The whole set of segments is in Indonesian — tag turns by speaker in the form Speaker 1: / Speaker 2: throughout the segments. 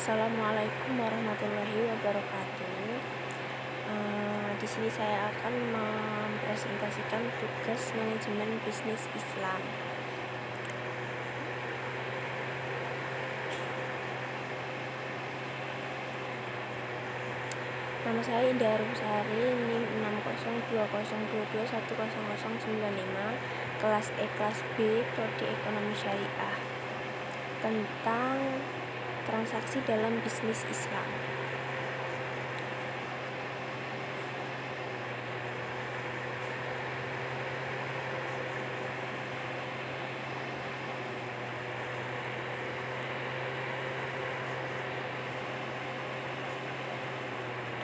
Speaker 1: Assalamualaikum warahmatullahi wabarakatuh. Di sini saya akan mempresentasikan tugas manajemen bisnis Islam. Nama saya Indah Arumsari, NIM 60202210095, kelas E kelas B, prodi Ekonomi Syariah, tentang transaksi dalam bisnis Islam.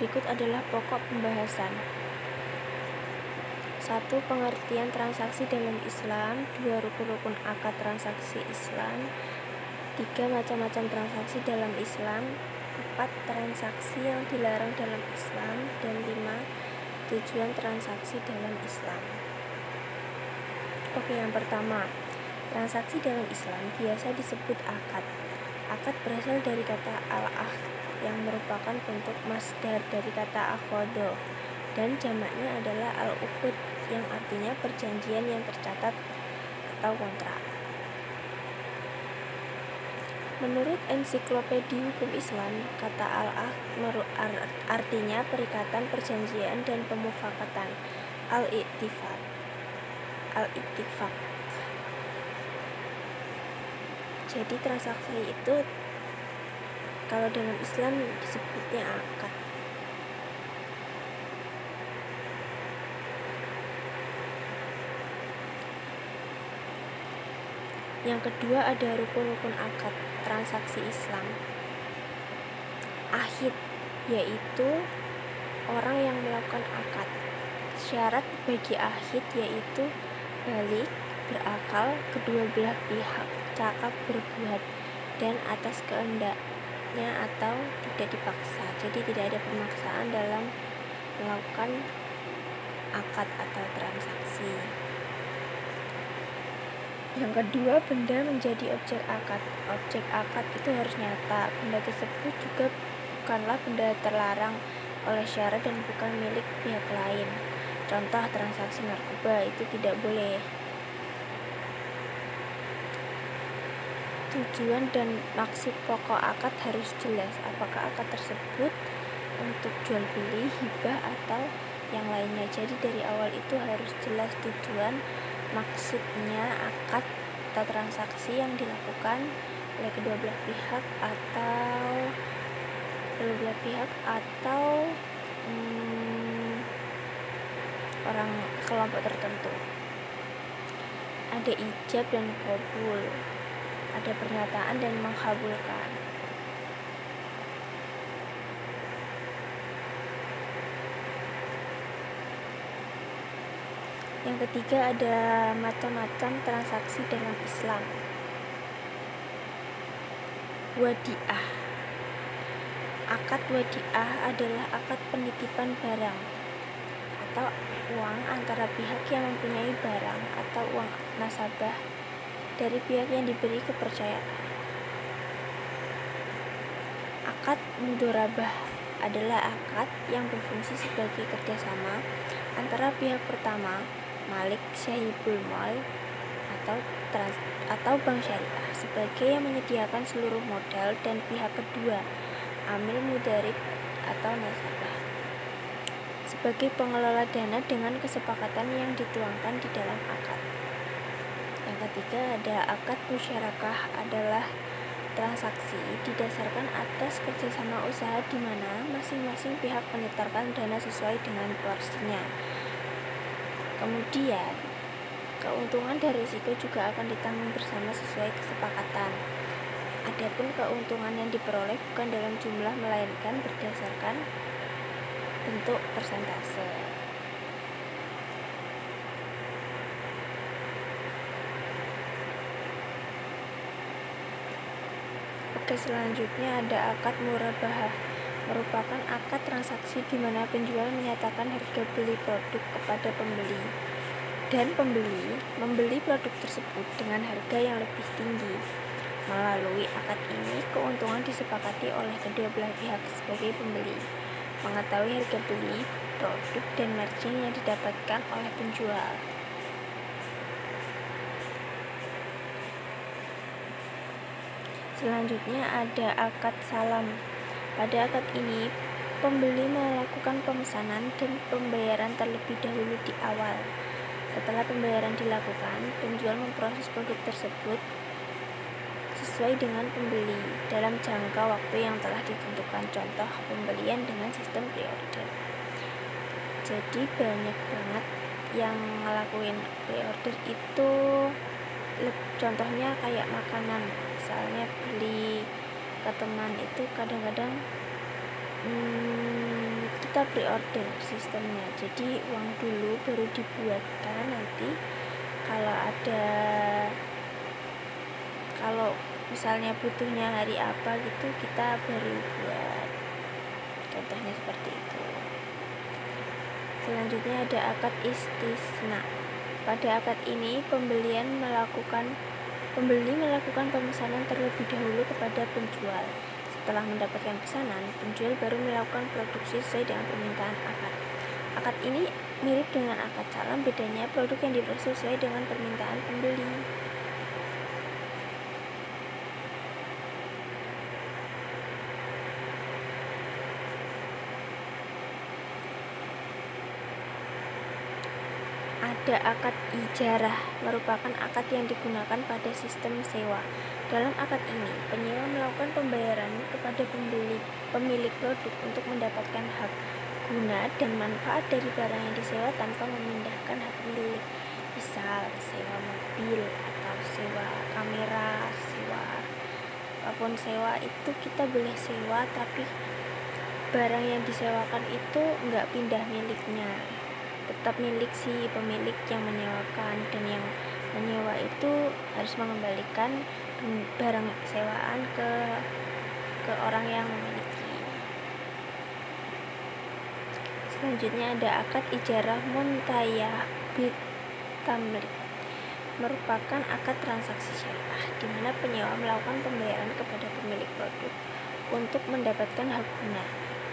Speaker 1: Berikut adalah pokok pembahasan. 1. Pengertian transaksi dalam Islam. 2. Rukun-rukun akad transaksi Islam. 3. Macam-macam transaksi dalam Islam. 4. Transaksi yang dilarang dalam Islam. Dan 5. Tujuan transaksi dalam Islam. Oke, yang pertama, transaksi dalam Islam biasa disebut akad. Akad berasal dari kata al-ahd yang merupakan bentuk masdar dari kata akhodo, dan jamaknya adalah al-uqud yang artinya perjanjian yang tercatat atau kontrak. Menurut ensiklopedia hukum Islam, kata al-ahd artinya perikatan, perjanjian, dan pemufakatan. Al-iktifak. Jadi transaksi itu kalau dalam Islam disebutnya akad. Yang kedua ada rukun-rukun akad transaksi Islam. Ahid, yaitu orang yang melakukan akad. Syarat bagi ahid yaitu balik, berakal, kedua belah pihak cakap berbuat, dan atas kehendaknya atau tidak dipaksa. Jadi tidak ada pemaksaan dalam melakukan akad atau transaksi. Yang kedua, benda menjadi objek akad. Objek akad itu harus nyata. Benda tersebut juga bukanlah benda terlarang oleh syariat dan bukan milik pihak lain. Contoh, transaksi narkoba itu tidak boleh. Tujuan dan maksud pokok akad harus jelas. Apakah akad tersebut untuk jual beli, hibah, atau yang lainnya. Jadi dari awal itu harus jelas tujuan, maksudnya akad atau transaksi yang dilakukan oleh kedua belah pihak atau orang kelompok tertentu. Ada ijab dan qabul, ada pernyataan dan mengkabulkan. Yang ketiga ada macam-macam transaksi dalam Islam. Wadiah. Akad wadiah adalah akad penitipan barang atau uang antara pihak yang mempunyai barang atau uang nasabah dari pihak yang diberi kepercayaan. Akad mudorabah adalah akad yang berfungsi sebagai kerjasama antara pihak pertama, Malik Syahibul Mal atau bank syariah sebagai yang menyediakan seluruh modal, dan pihak kedua, Amil Mudarib atau nasabah, sebagai pengelola dana dengan kesepakatan yang dituangkan di dalam akad. Yang ketiga ada akad musyarakah, adalah transaksi didasarkan atas kerjasama usaha di mana masing-masing pihak menyetorkan dana sesuai dengan porsinya. Kemudian keuntungan dan risiko juga akan ditanggung bersama sesuai kesepakatan. Adapun keuntungan yang diperoleh bukan dalam jumlah melainkan berdasarkan bentuk persentase. Oke, selanjutnya ada akad murabahah, merupakan akad transaksi di mana penjual menyatakan harga beli produk kepada pembeli, dan pembeli membeli produk tersebut dengan harga yang lebih tinggi. Melalui akad ini, keuntungan disepakati oleh kedua belah pihak sebagai pembeli, mengetahui harga beli, produk, dan margin yang didapatkan oleh penjual. Selanjutnya ada akad salam. Pada akad ini, pembeli melakukan pemesanan dan pembayaran terlebih dahulu di awal. Setelah pembayaran dilakukan, penjual memproses produk tersebut sesuai dengan pembeli dalam jangka waktu yang telah ditentukan. Contoh pembelian dengan sistem pre-order. Jadi banyak banget yang ngelakuin pre-order itu, contohnya kayak makanan, misalnya beli ke teman itu kadang-kadang kita pre-order sistemnya, jadi uang dulu baru dibuatkan, nanti kalau misalnya butuhnya hari apa gitu kita baru buat, contohnya seperti itu. Selanjutnya ada akad istisna. Pada akad ini pembeli melakukan pemesanan terlebih dahulu kepada penjual. Setelah mendapatkan pesanan, penjual baru melakukan produksi sesuai dengan permintaan akad. Akad ini mirip dengan akad salam, bedanya produk yang diproses sesuai dengan permintaan pembeli. Ada akad ijarah, merupakan akad yang digunakan pada sistem sewa. Dalam akad ini, penyewa melakukan pembayaran kepada pemilik produk untuk mendapatkan hak guna dan manfaat dari barang yang disewa tanpa memindahkan hak milik. Misal sewa mobil atau sewa kamera, apapun sewa itu kita boleh sewa, tapi barang yang disewakan itu nggak pindah miliknya, tetap milik si pemilik yang menyewakan, dan yang menyewa itu harus mengembalikan barang sewaan ke orang yang memiliki. Selanjutnya ada akad ijarah muntayah bitamlik, merupakan akad transaksi syariah di mana penyewa melakukan pembayaran kepada pemilik produk untuk mendapatkan hak guna.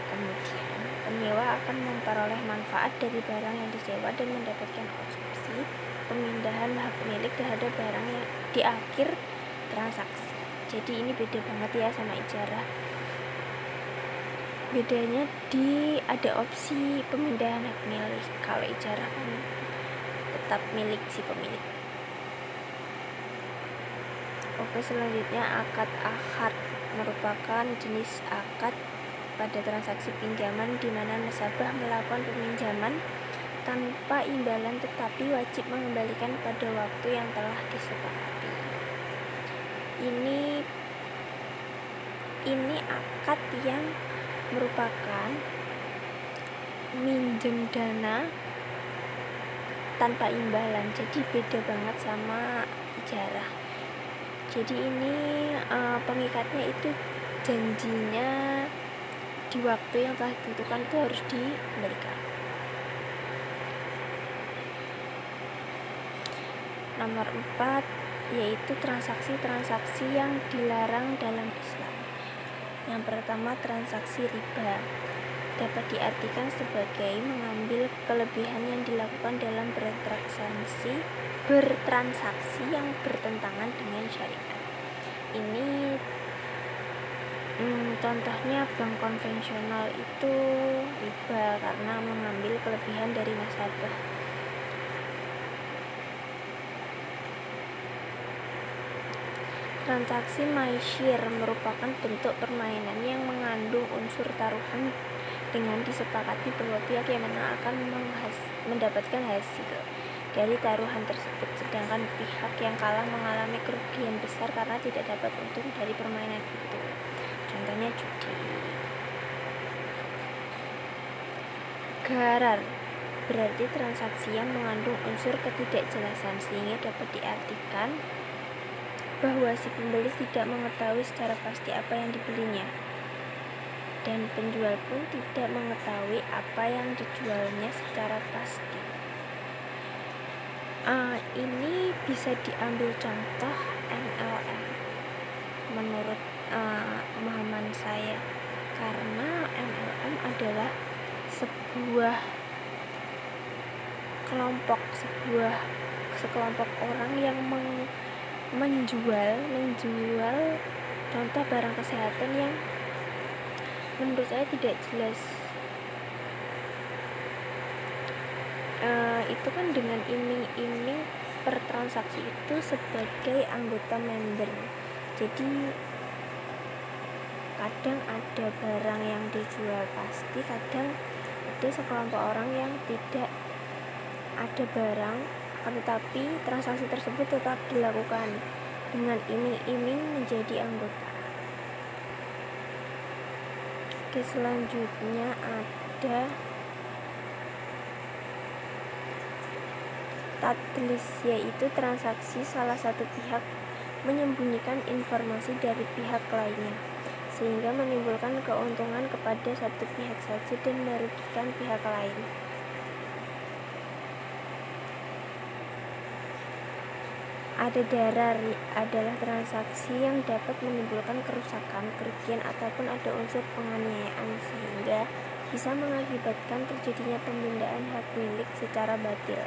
Speaker 1: Kemudian penyewa akan memperoleh manfaat dari barang yang disewa dan mendapatkan opsi pemindahan hak milik terhadap barang yang di akhir transaksi. Jadi ini beda banget ya sama ijarah. Bedanya ada opsi pemindahan hak milik. Kalau ijarah kan tetap milik si pemilik. Oke, selanjutnya akad akhad, merupakan jenis akad pada transaksi pinjaman di mana nasabah melakukan peminjaman tanpa imbalan tetapi wajib mengembalikan pada waktu yang telah disepakati. Ini akad yang merupakan minjem dana tanpa imbalan, jadi beda banget sama ijarah. Jadi ini pengikatnya itu janjinya di waktu yang telah ditentukan itu harus dikembalikan. Nomor 4 yaitu transaksi-transaksi yang dilarang dalam Islam. Yang pertama, transaksi riba dapat diartikan sebagai mengambil kelebihan yang dilakukan dalam bertransaksi yang bertentangan dengan syariat. Ini contohnya bank konvensional itu riba karena mengambil kelebihan dari nasabah. Transaksi maisir merupakan bentuk permainan yang mengandung unsur taruhan dengan disepakati bahwa pihak yang menang akan mendapatkan hasil dari taruhan tersebut, sedangkan pihak yang kalah mengalami kerugian besar karena tidak dapat untung dari permainan itu. Contohnya judi. Gharar berarti transaksi yang mengandung unsur ketidakjelasan sehingga dapat diartikan bahwa si pembeli tidak mengetahui secara pasti apa yang dibelinya dan penjual pun tidak mengetahui apa yang dijualnya secara pasti. Ini bisa diambil contoh MLM. menurut pemahaman saya, karena MLM adalah sebuah sekelompok orang yang menjual contoh barang kesehatan yang menurut saya tidak jelas. Itu kan dengan iming-iming per transaksi itu sebagai anggota member. Jadi kadang ada barang yang dijual pasti, kadang ada sekelompok orang yang tidak ada barang, tetapi transaksi tersebut tetap dilakukan dengan iming-iming menjadi anggota. Oke, selanjutnya ada tadlis, yaitu transaksi salah satu pihak menyembunyikan informasi dari pihak lainnya sehingga menimbulkan keuntungan kepada satu pihak saja dan merugikan pihak lain. Ada darar adalah transaksi yang dapat menimbulkan kerusakan, kerugian, ataupun ada unsur penganiayaan sehingga bisa mengakibatkan terjadinya pemindahan hak milik secara batil.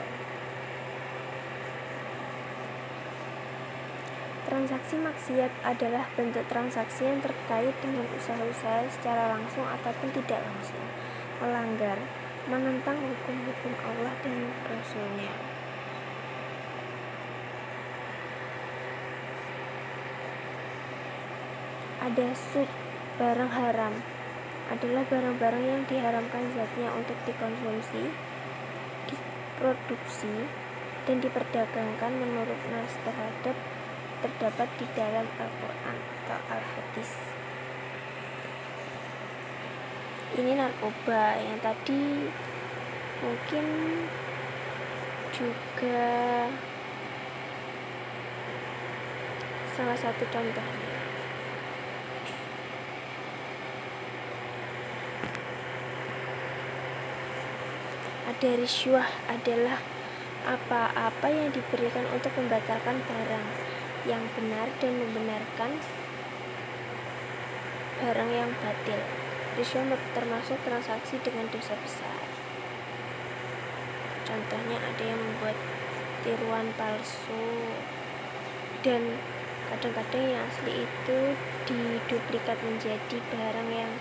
Speaker 1: Transaksi maksiat adalah bentuk transaksi yang terkait dengan usaha-usaha secara langsung ataupun tidak langsung, melanggar, menentang hukum-hukum Allah dan Rasul-Nya. Ada sub, barang haram adalah barang-barang yang diharamkan zatnya untuk dikonsumsi, diproduksi, dan diperdagangkan menurut nas terdapat di dalam Al-Quran atau Al-Hadis. Ini narkoba yang tadi mungkin juga salah satu contohnya. Ada risyuah adalah apa-apa yang diberikan untuk membatalkan barang yang benar dan membenarkan barang yang batil. Risyuah termasuk transaksi dengan dosa besar. Contohnya ada yang membuat tiruan palsu, dan kadang-kadang yang asli itu diduplikat menjadi barang yang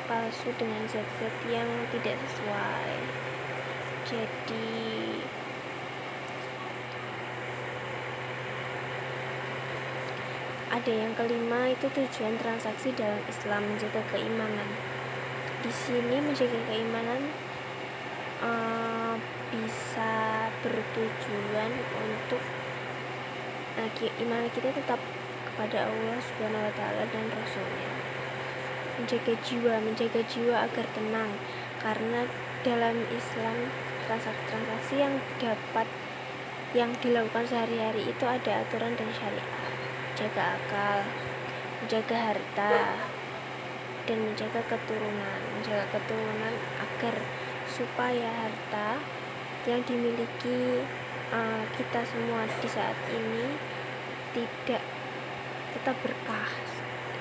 Speaker 1: palsu dengan zat-zat yang tidak sesuai. Jadi ada yang kelima, itu tujuan transaksi dalam Islam, menjaga keimanan. Di sini menjaga keimanan bisa bertujuan untuk iman kita tetap kepada Allah Subhanahu wa Ta'ala dan Rasul-Nya. Menjaga jiwa agar tenang, karena dalam Islam transaksi yang dilakukan sehari-hari itu ada aturan dan syariat. Menjaga akal, menjaga harta, dan menjaga keturunan agar supaya harta yang dimiliki kita semua di saat ini tidak tetap berkah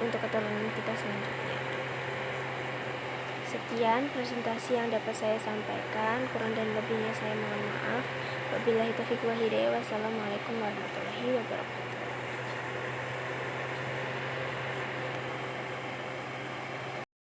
Speaker 1: untuk keturunan kita selanjutnya. Sekian presentasi yang dapat saya sampaikan, kurang dan lebihnya saya mohon maaf. Wabillahi taufiq wal hidayah. Wassalamualaikum warahmatullahi wabarakatuh.